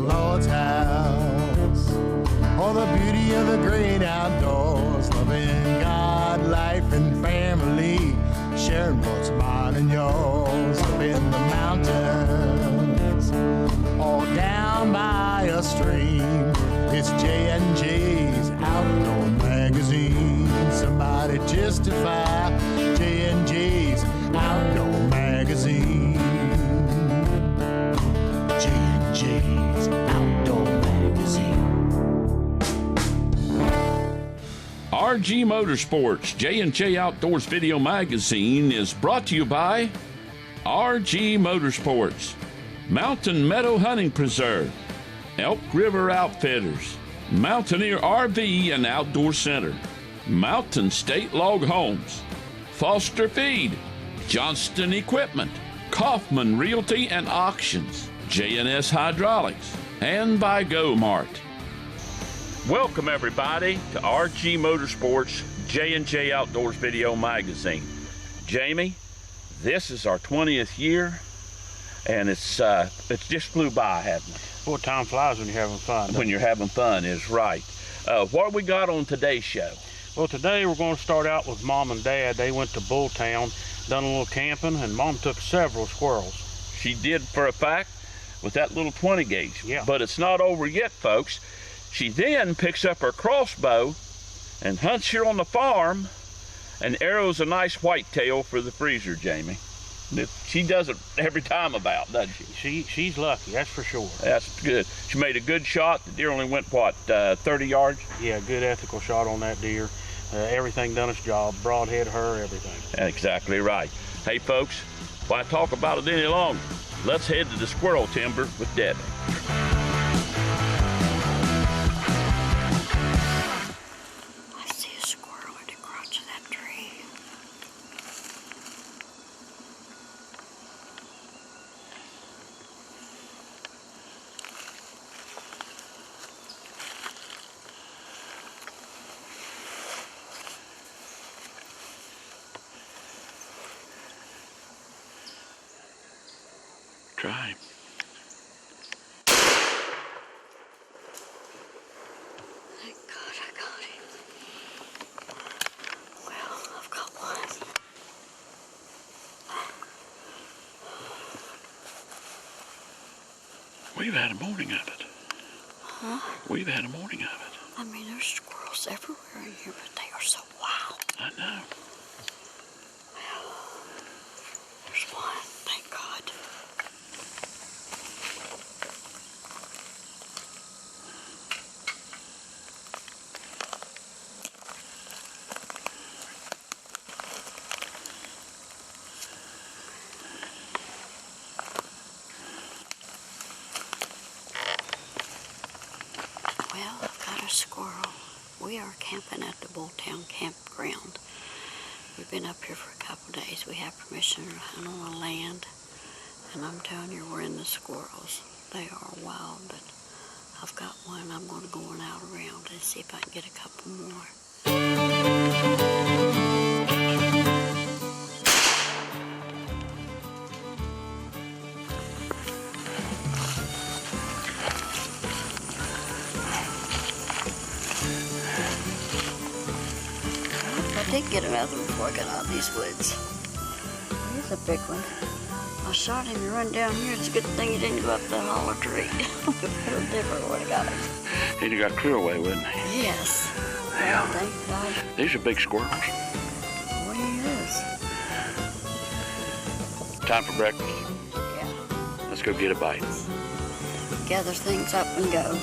Lord's house. Oh, the beauty of the great outdoors, loving God, life, and family, sharing what's mine and yours up in the mountains, or down by a stream. It's J&J's Outdoor Magazine. Somebody testify, J&J's Outdoor Magazine. J&J's Outdoor Magazine. RG Motorsports J&J Outdoors Video Magazine is brought to you by RG Motorsports, Mountain Meadow Hunting Preserve, Elk River Outfitters, Mountaineer RV and Outdoor Center, Mountain State Log Homes, Foster Feed, Johnston Equipment, Kaufman Realty and Auctions, J&S Hydraulics, and by Go Mart. Welcome everybody to RG Motorsports J&J Outdoors Video Magazine. Jamie, this is our 20th year, and it's just flew by, hasn't it? Boy, time flies when you're having fun. When you're having fun is right. What we got on today's show? Well, today we're going to start out with Mom and Dad. They went to Bulltown, done a little camping, and Mom took several squirrels. She did, for a fact, with that little 20 gauge. Yeah. But it's not over yet, folks. She then picks up her crossbow and hunts here on the farm and arrows a nice whitetail for the freezer, Jamie. She does it every time about, doesn't she? She's lucky, that's for sure. That's good. She made a good shot. The deer only went, what, 30 yards? Yeah, good ethical shot on that deer. Everything done its job. Broadhead her, everything. Exactly right. Hey, folks, why talk about it any longer? Let's head to the squirrel timber with Debbie. I see a squirrel in the crotch of that tree. Try. Thank God I got him. Well, I've got one. We've had a morning of it. Huh? We've had a morning of it. I mean, there's squirrels everywhere in here, but they are so wild. I know. Well, there's one. Thank God. Well, I've got a squirrel. We are camping at the Bulltown campground. We've been up here for a couple days. We have permission to hunt on the land. And I'm telling you, we're in the squirrels. They are wild, but I've got one. I'm going to go on out around and see if I can get a couple more. I did get another one before I got out of these woods. Here's a big one. I shot him and run down here. It's a good thing he didn't go up the hollow tree. If it never would have got him. He'd have got clear away, wouldn't he? Yes. Yeah. Thank God. These are big squirrels. Well, he is. Time for breakfast. Yeah. Let's go get a bite. Gather things up and go.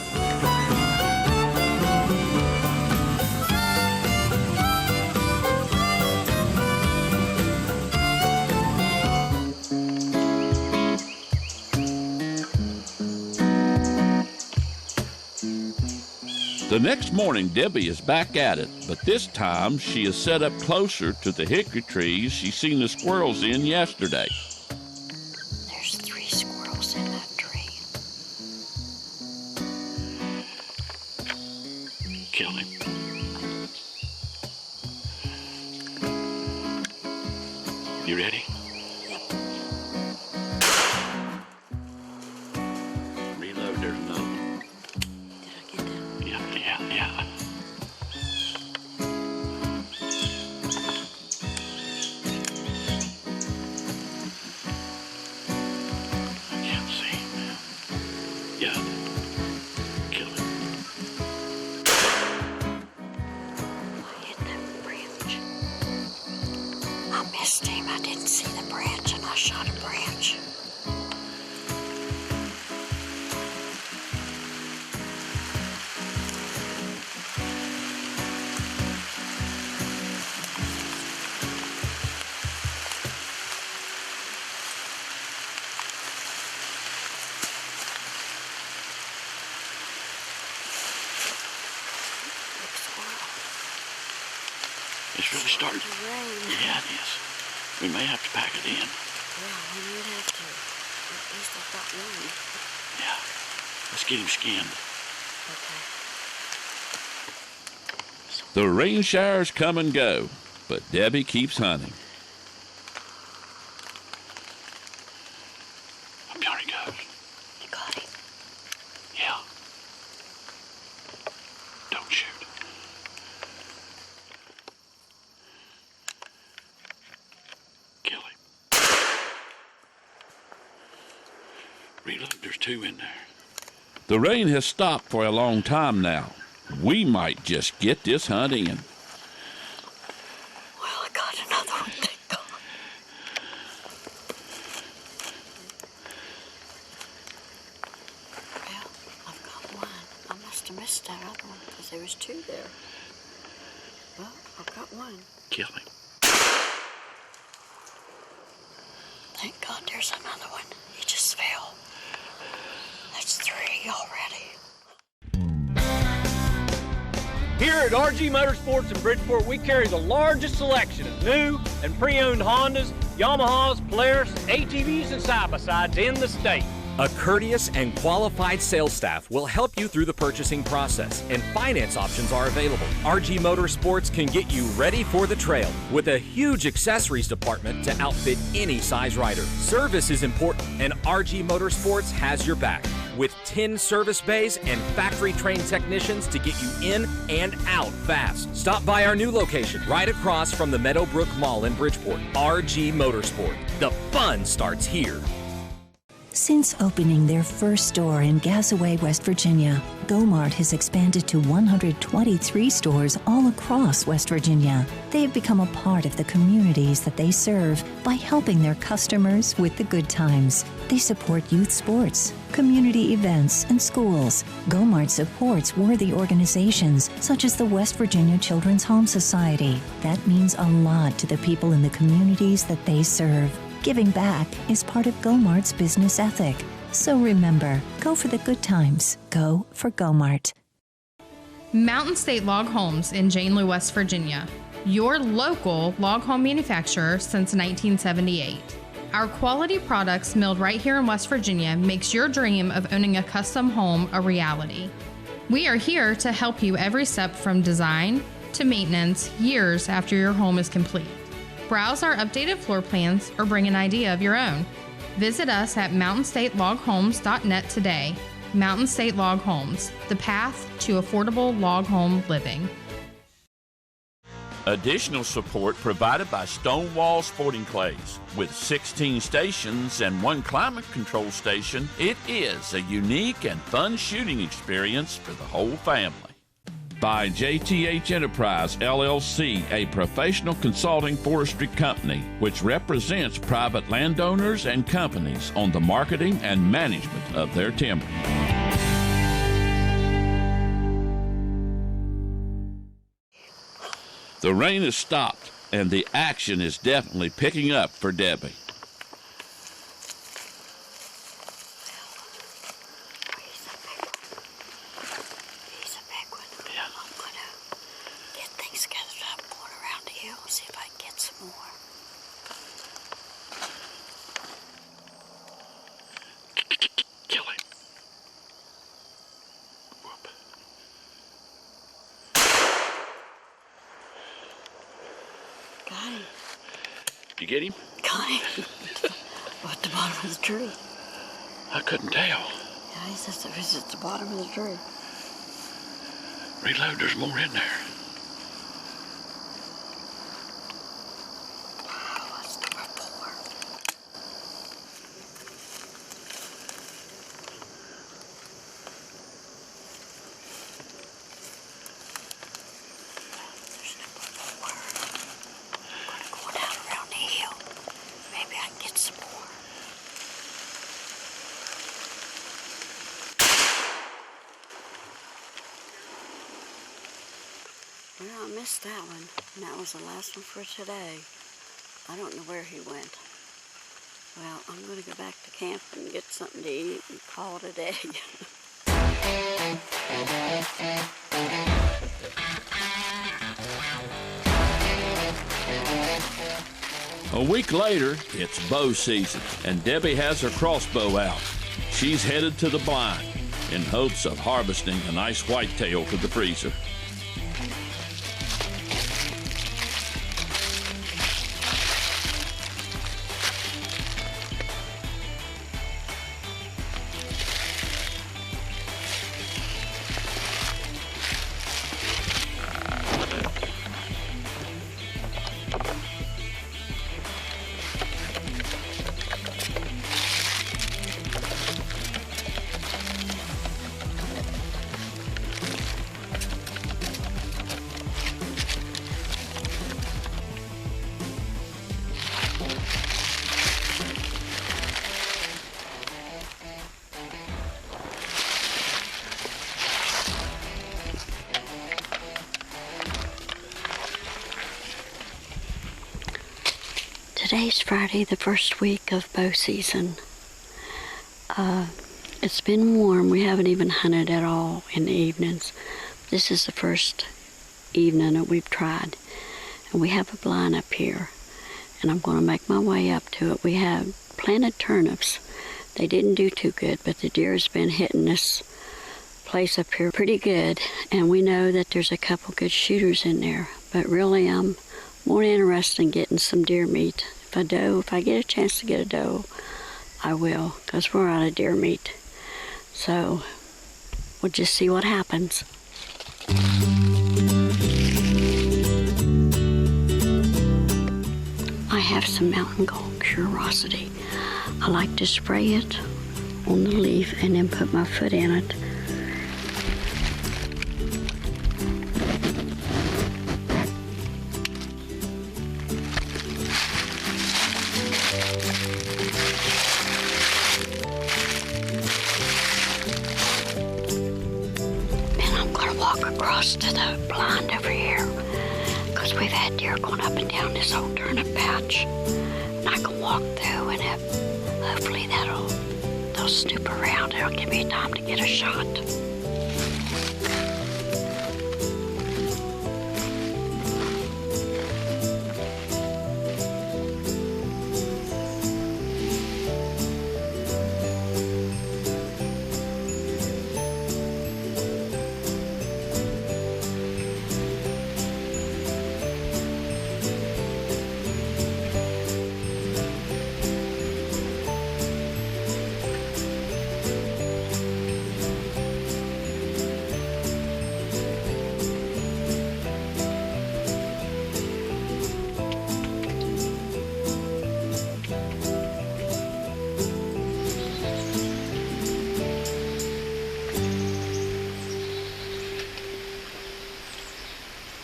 The next morning, Debbie is back at it, but this time she is set up closer to the hickory trees she seen the squirrels in yesterday. There's 3 squirrels in that tree. Kill him. You ready? Reload, there's another one. didn't see the branch and I shot a branch. It's really starting to rain. Yeah, it is. We may have to pack it in. Yeah, we might have to. At least I've got one. Yeah. Let's get him skinned. Okay. The rain showers come and go, but Debbie keeps hunting. Up yonder he goes. You got him? Yeah. Don't shoot. Kill him. Reload, there's two in there. The rain has stopped for a long time now. We might just get this hunt in. Well, I got another one, thank God. Well, I've got one. I must have missed that other one because there was two there. Well, I've got one. Kill him. Thank God there's another one. He just fell. That's three already. Here at RG Motorsports in Bridgeport, we carry the largest selection of new and pre-owned Hondas, Yamahas, Polaris, ATVs, and side-by-sides in the state. A courteous and qualified sales staff will help you through the purchasing process, and finance options are available. RG Motorsports can get you ready for the trail with a huge accessories department to outfit any size rider. Service is important, and RG Motorsports has your back with 10 service bays and factory-trained technicians to get you in and out fast. Stop by our new location right across from the Meadowbrook Mall in Bridgeport. RG Motorsport. The fun starts here. Since opening their first store in Gasaway, West Virginia, GoMart has expanded to 123 stores all across West Virginia. They have become a part of the communities that they serve by helping their customers with the good times. They support youth sports, community events, and schools. GoMart supports worthy organizations such as the West Virginia Children's Home Society. That means a lot to the people in the communities that they serve. Giving back is part of GoMart's business ethic. So remember, go for the good times. Go for GoMart. Mountain State Log Homes in Janeley, West Virginia. Your local log home manufacturer since 1978. Our quality products milled right here in West Virginia makes your dream of owning a custom home a reality. We are here to help you every step from design to maintenance years after your home is complete. Browse our updated floor plans or bring an idea of your own. Visit us at mountainstateloghomes.net today. Mountain State Log Homes, the path to affordable log home living. Additional support provided by Stonewall Sporting Clays. With 16 stations and one climate control station, it is a unique and fun shooting experience for the whole family. By JTH Enterprise, LLC, a professional consulting forestry company which represents private landowners and companies on the marketing and management of their timber. The rain has stopped, and the action is definitely picking up for Debbie. He's a big one. Yeah. I'm going to get things gathered up, going around the hill, see if I can get some more. Kill him. Whoop. Got him. You get him? Got him. At the bottom of the tree. I couldn't tell. Yeah, he says it was at the bottom of the tree. Reload, there's more in there. Oh, that's number 4. There's number 4. I'm going to go down around the hill. Well, I missed that one. And that was the last one for today. I don't know where he went. Well, I'm going to go back to camp and get something to eat and call it a day. A week later, it's bow season, and Debbie has her crossbow out. She's headed to the blind in hopes of harvesting a nice whitetail for the freezer. Today's Friday, the first week of bow season. It's been warm. We haven't even hunted at all in the evenings. This is the first evening that we've tried. And we have a blind up here, and I'm going to make my way up to it. We have planted turnips. They didn't do too good, but the deer has been hitting this place up here pretty good, and we know that there's a couple good shooters in there. But really, I'm more interested in getting some deer meat. If I get a chance to get a doe, I will, because we're out of deer meat. So we'll just see what happens. I have some Mountain Gold Curiosity. I like to spray it on the leaf and then put my foot in it. Across to the blind over here, because we've had deer going up and down this old turnip patch, and I can walk through, and hopefully they'll snoop around. It'll give me time to get a shot.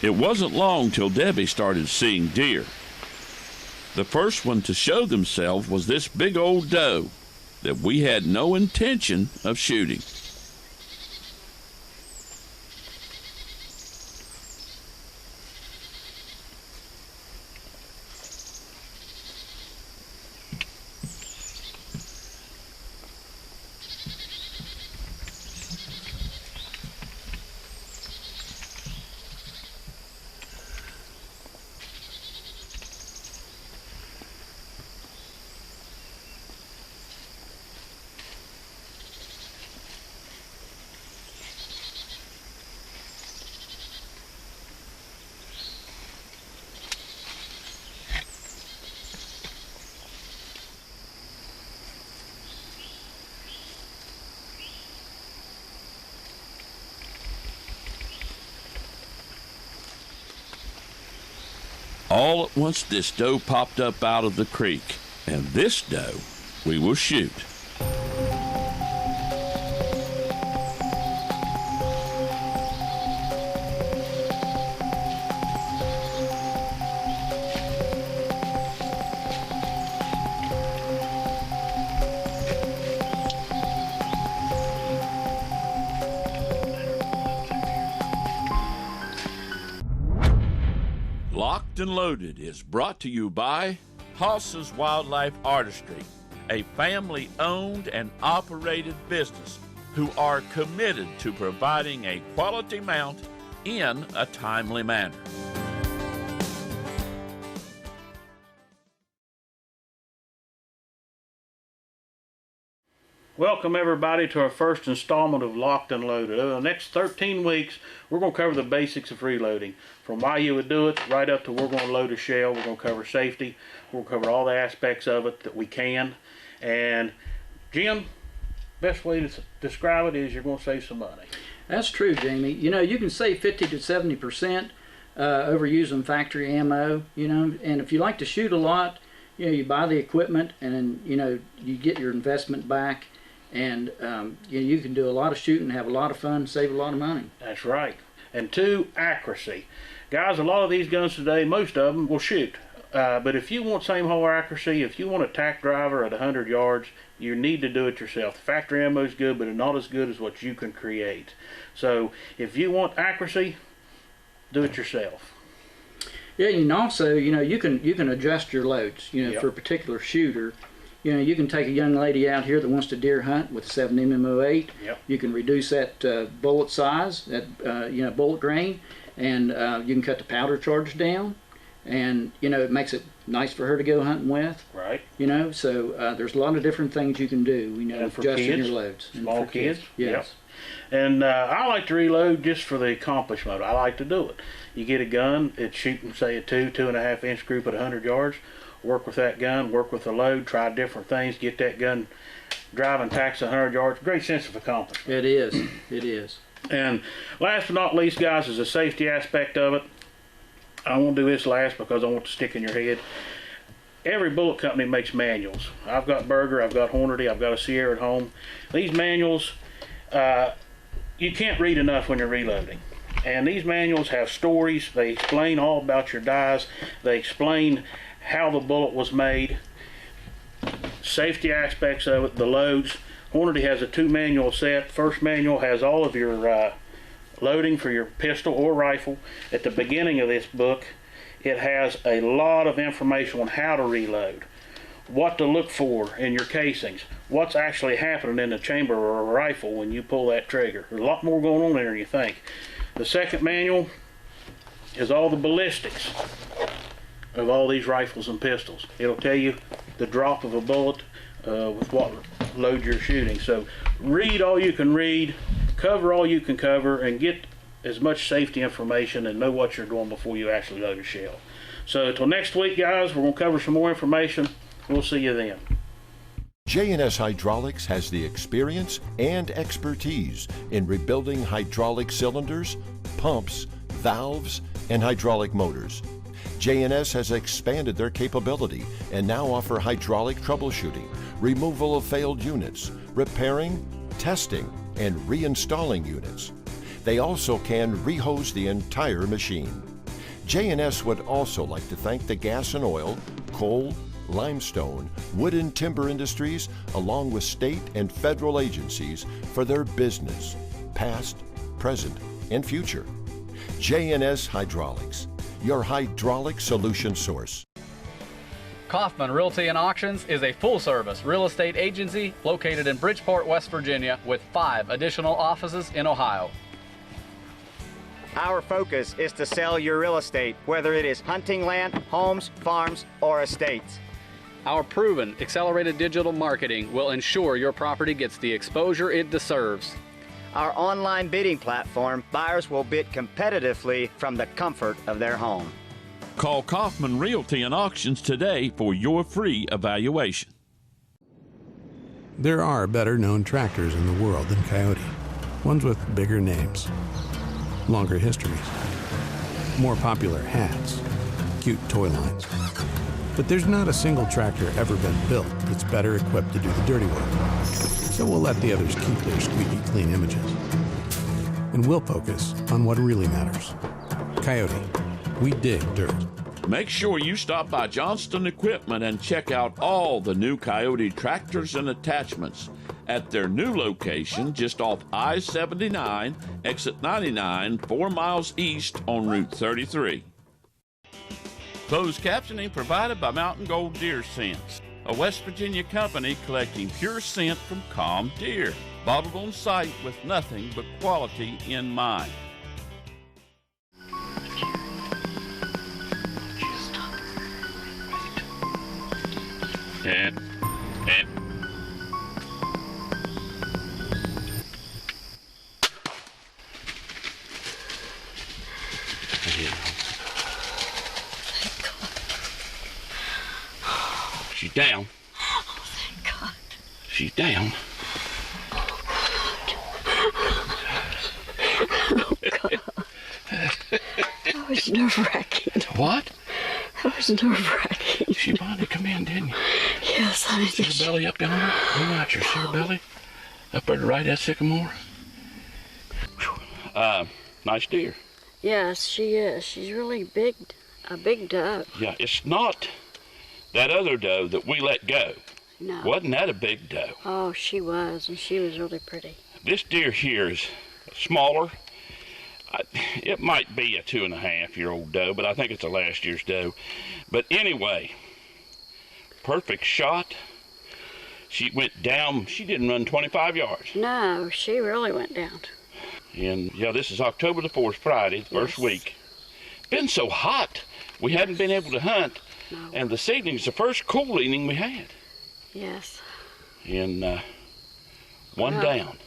It wasn't long till Debbie started seeing deer. The first one to show themselves was this big old doe that we had no intention of shooting. All at once, this doe popped up out of the creek, and this doe we will shoot. Locked and Loaded is brought to you by Haas's Wildlife Artistry, a family-owned and operated business who are committed to providing a quality mount in a timely manner. Welcome everybody to our first installment of Locked and Loaded. Over the next 13 weeks, we're going to cover the basics of reloading. From why you would do it, right up to we're going to load a shell. We're going to cover safety. We'll cover all the aspects of it that we can. And Jim, best way to describe it is you're going to save some money. That's true, Jamie. You know, you can save 50 to 70% over using factory ammo, you know, and if you like to shoot a lot, you know, you buy the equipment and then, you know, you get your investment back. And you can do a lot of shooting, have a lot of fun, save a lot of money. That's right. And 2, accuracy. Guys, a lot of these guns today, most of them will shoot. But if you want same hole accuracy, if you want a tack driver at 100 yards, you need to do it yourself. The factory ammo is good, but it's not as good as what you can create. So if you want accuracy, do it yourself. Yeah, and also, you know, you can adjust your loads, you know, for a particular shooter. You know, you can take a young lady out here that wants to deer hunt with a 7mm08. Yep. You can reduce that bullet size, that you know, bullet grain, and you can cut the powder charge down, and you know, it makes it nice for her to go hunting with. Right. You know, so there's a lot of different things you can do. You know, and for adjusting kids, your loads. small kids. Yes. Yep. And I like to reload just for the accomplishment. I like to do it. You get a gun, it's shooting, say, a 2.5 inch group at 100 yards. Work with that gun, work with the load, try different things, get that gun driving packs 100 yards. Great sense of accomplishment. It is. It is. And last but not least, guys, is the safety aspect of it. I won't do this last because I want to stick in your head. Every bullet company makes manuals. I've got Berger, I've got Hornady, I've got a Sierra at home. These manuals, you can't read enough when you're reloading. And these manuals have stories. They explain all about your dies. They explain how the bullet was made, safety aspects of it, the loads. Hornady has a 2 manual set. First manual has all of your loading for your pistol or rifle. At the beginning of this book, it has a lot of information on how to reload, what to look for in your casings, what's actually happening in the chamber of a rifle when you pull that trigger. There's a lot more going on there than you think. The second manual is all the ballistics of all these rifles and pistols. It'll tell you the drop of a bullet with what load you're shooting. So read all you can read, cover all you can cover, and get as much safety information and know what you're doing before you actually load a shell. So until next week, guys, we're going to cover some more information. We'll see you then. J&S Hydraulics has the experience and expertise in rebuilding hydraulic cylinders, pumps, valves, and hydraulic motors. J&S has expanded their capability and now offer hydraulic troubleshooting, removal of failed units, repairing, testing, and reinstalling units. They also can rehose the entire machine. J&S would also like to thank the gas and oil, coal, limestone, wood and timber industries, along with state and federal agencies for their business, past, present, and future. J&S Hydraulics, your hydraulic solution source. Kaufman Realty and Auctions is a full-service real estate agency located in Bridgeport, West Virginia, with 5 additional offices in Ohio. Our focus is to sell your real estate, whether it is hunting land, homes, farms, or estates. Our proven accelerated digital marketing will ensure your property gets the exposure it deserves. Our online bidding platform, buyers will bid competitively from the comfort of their home. Call Kaufman Realty and Auctions today for your free evaluation. There are better-known tractors in the world than Coyote. Ones with bigger names, longer histories, more popular hats, cute toy lines. But there's not a single tractor ever been built that's better equipped to do the dirty work. So we'll let the others keep their squeaky clean images. And we'll focus on what really matters. Coyote, we dig dirt. Make sure you stop by Johnston Equipment and check out all the new Coyote tractors and attachments at their new location just off I-79, exit 99, 4 miles east on Route 33. Closed captioning provided by Mountain Gold Deer Scents, a West Virginia company collecting pure scent from calm deer, bottled on site with nothing but quality in mind. And she's down. Oh, thank God. She's down. Oh, God. That was nerve-wracking. What? That was nerve-wracking. She finally come in, didn't you? Yes, I did. See her belly up down there? Look out your see her belly? Up there to the right, that sycamore. Nice deer. Yes, she is. She's really big, a big doe. Yeah, it's not that other doe that we let go. No. Wasn't that a big doe? Oh, she was, and she was really pretty. This deer here is smaller. It might be a 2.5-year-old doe, but I think it's a last year's doe. But anyway, perfect shot. She went down. She didn't run 25 yards. No, she really went down. And yeah, this is October the 4th, Friday, the first week. Been so hot, we hadn't been able to hunt. No. And this evening's the first cool evening we had. Yes. And one down.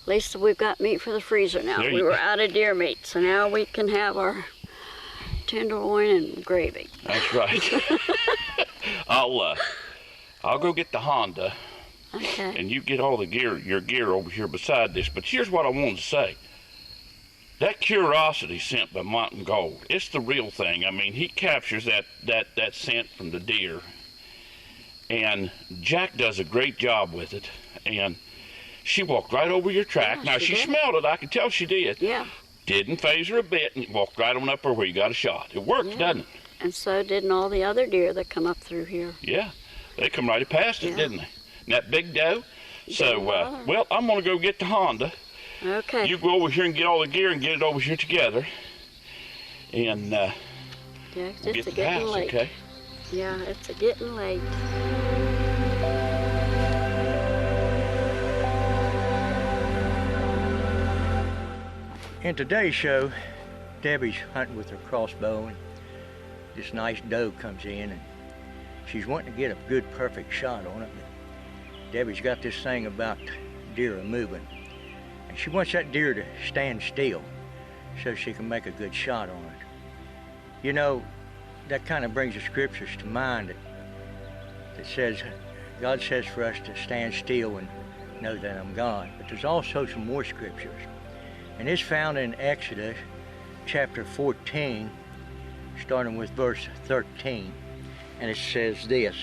At least we've got meat for the freezer now. We were out of deer meat, so now we can have our tenderloin and gravy. That's right. I'll go get the Honda. Okay. And you get all the gear, your gear over here beside this. But here's what I wanted to say. That Curiosity scent by Mountain Gold, it's the real thing. I mean, he captures that scent from the deer. And Jack does a great job with it. And she walked right over your track. Yeah, now, she did. smelled it. I could tell she did. Yeah. Didn't phase her a bit, and walked right on up there where you got a shot. It worked, doesn't it? And so didn't all the other deer that come up through here. Yeah. They come right past it, didn't they? And that big doe. So, well, I'm going to go get the Honda. Okay. You go over here and get all the gear and get it over here together. And yeah, we'll it's get a the getting house, late. okay? Yeah, it's a getting late. In today's show, Debbie's hunting with her crossbow, and this nice doe comes in, and she's wanting to get a good, perfect shot on it. But Debbie's got this thing about deer are moving, and she wants that deer to stand still so she can make a good shot on it. You know, that kind of brings the scriptures to mind that says, God says for us to stand still and know that I'm God. But there's also some more scriptures. And it's found in Exodus chapter 14, starting with verse 13. And it says this,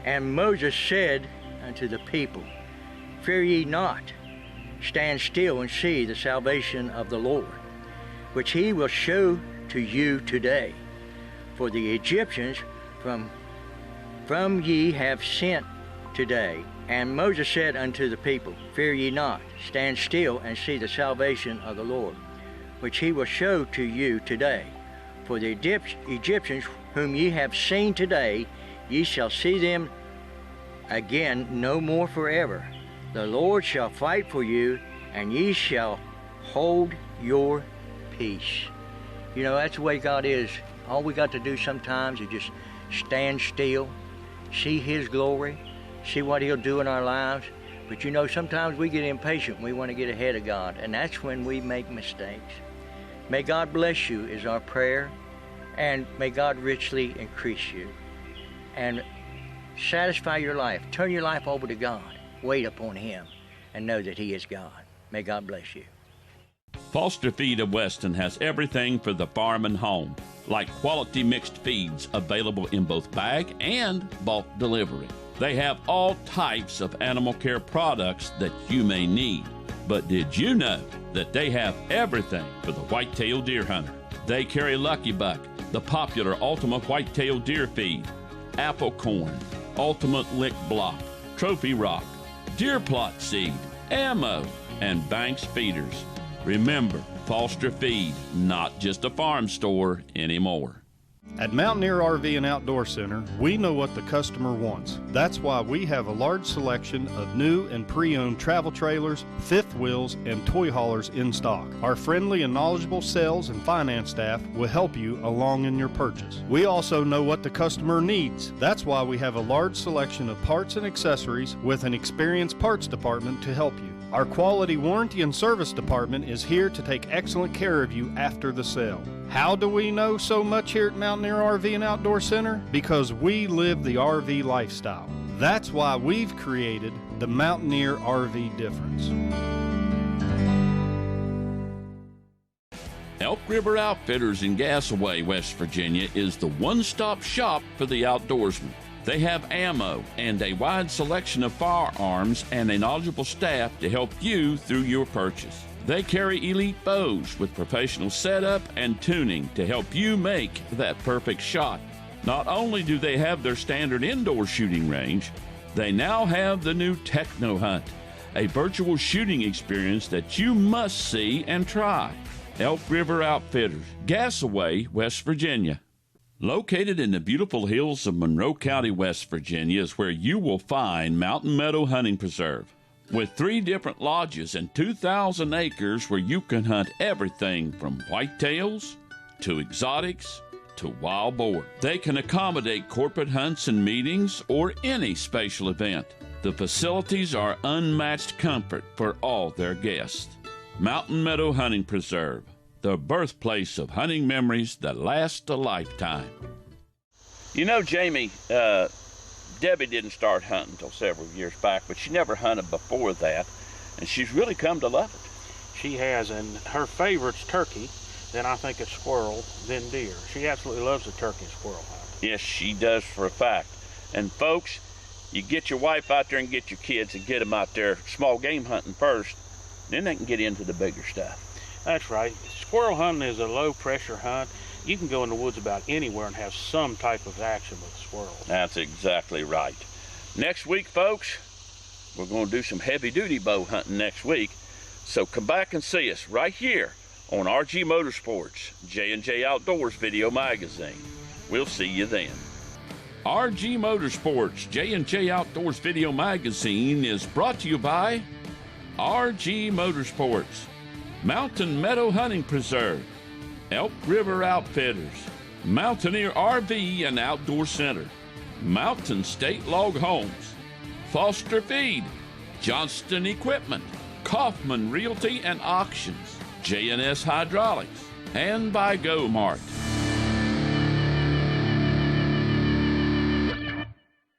And Moses said unto the people, Fear ye not, stand still and see the salvation of the Lord, which he will show to you today. For the Egyptians from ye have sent today. And Moses said unto the people, Fear ye not, stand still and see the salvation of the Lord, which he will show to you today. For the Egyptians whom ye have seen today, ye shall see them again no more forever. The Lord shall fight for you, and ye shall hold your peace. You know, that's the way God is. All we got to do sometimes is just stand still, see his glory, see what he'll do in our lives. But you know, sometimes we get impatient. We want to get ahead of God, and that's when we make mistakes. May God bless you is our prayer, and may God richly increase you. And satisfy your life. Turn your life over to God. Wait upon him and know that he is God. May God bless you. Foster Feed of Weston has everything for the farm and home, like quality mixed feeds available in both bag and bulk delivery. They have all types of animal care products that you may need. But did you know that they have everything for the whitetail deer hunter? They carry Lucky Buck, the popular Ultimate Whitetail Deer Feed, Apple Corn, Ultimate Lick Block, Trophy Rock, Deer Plot Seed, Ammo, and Banks Feeders. Remember, Foster Feed, not just a farm store anymore. At Mountaineer RV and Outdoor Center, we know what the customer wants. That's why we have a large selection of new and pre-owned travel trailers, fifth wheels, and toy haulers in stock. Our friendly and knowledgeable sales and finance staff will help you along in your purchase. We also know what the customer needs. That's why we have a large selection of parts and accessories with an experienced parts department to help you. Our quality warranty and service department is here to take excellent care of you after the sale. How do we know so much here at Mountaineer RV and Outdoor Center? Because we live the RV lifestyle. That's why we've created the Mountaineer RV difference. Elk River Outfitters in Gasaway, West Virginia is the one-stop shop for the outdoorsman. They have ammo and a wide selection of firearms and a knowledgeable staff to help you through your purchase. They carry elite bows with professional setup and tuning to help you make that perfect shot. Not only do they have their standard indoor shooting range, they now have the new Techno Hunt, a virtual shooting experience that you must see and try. Elk River Outfitters, Gasaway, West Virginia. Located in the beautiful hills of Monroe County, West Virginia, is where you will find Mountain Meadow Hunting Preserve. With 3 different lodges and 2,000 acres where you can hunt everything from whitetails to exotics to wild boar. They can accommodate corporate hunts and meetings or any special event. The facilities are unmatched comfort for all their guests. Mountain Meadow Hunting Preserve, the birthplace of hunting memories that last a lifetime. You know, Jamie, Debbie didn't start hunting until several years back, but she never hunted before that, and she's really come to love it. She has, and her favorite's turkey, then I think it's squirrel, then deer. She absolutely loves the turkey and squirrel hunt. Yes, she does for a fact. And folks, you get your wife out there and get your kids and get them out there small game hunting first, then they can get into the bigger stuff. That's right. Squirrel hunting is a low pressure hunt. You can go in the woods about anywhere and have some type of action with squirrels. That's exactly right. Next week, folks, we're going to do some heavy-duty bow hunting next week. So come back and see us right here on RG Motorsports, J&J Outdoors Video Magazine. We'll see you then. RG Motorsports, J&J Outdoors Video Magazine is brought to you by RG Motorsports, Mountain Meadow Hunting Preserve, Elk River Outfitters, Mountaineer RV and Outdoor Center, Mountain State Log Homes, Foster Feed, Johnston Equipment, Kaufman Realty and Auctions, J&S Hydraulics, and by Go Mart.